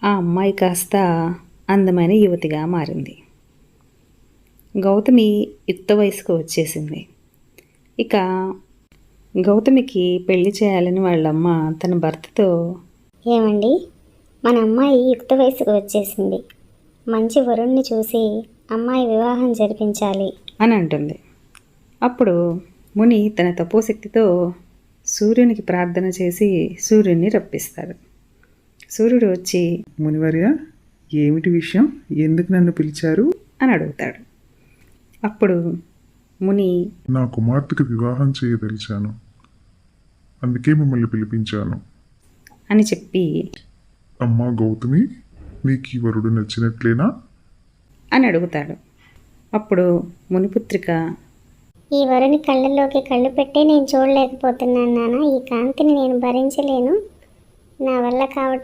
ఆ అమ్మాయి కాస్త అందమైన యువతిగా మారింది. గౌతమి యుక్త వయసుకు వచ్చేసింది. ఇక గౌతమికి పెళ్లి చేయాలని వాళ్ళమ్మ తన భర్తతో, ఏమండి, మన అమ్మాయి యుక్త వయసుకు వచ్చేసింది, మంచి వరుణ్ణి చూసి అమ్మాయి వివాహం జరిపించాలి అని అంటుంది. అప్పుడు ముని తన తపోశక్తితో సూర్యునికి ప్రార్థన చేసి సూర్యుడిని రప్పిస్తాడు. సూర్యుడు వచ్చి, మునివర్య, ఏమిటి విషయం, ఎందుకు నన్ను పిలిచారు అని అడుగుతాడు. అప్పుడు ముని, నా కుమార్తెకు వివాహం చేయదలిచాను, అందుకే మిమ్మల్ని పిలిపించాను. అని చెప్పి, అమ్మా గౌతమి, నీకు ఈ వరుడు నచ్చినట్లేనా అని అడుగుతాడు. అప్పుడు మునిపుత్రిక, ఈ వరుని కళ్ళల్లోకి కళ్ళు పెట్టే నేను చూడలేకపోతున్నాను నాన్న. ఈ కాంతిని నేను భరించలేను, నా వల్ల కావటం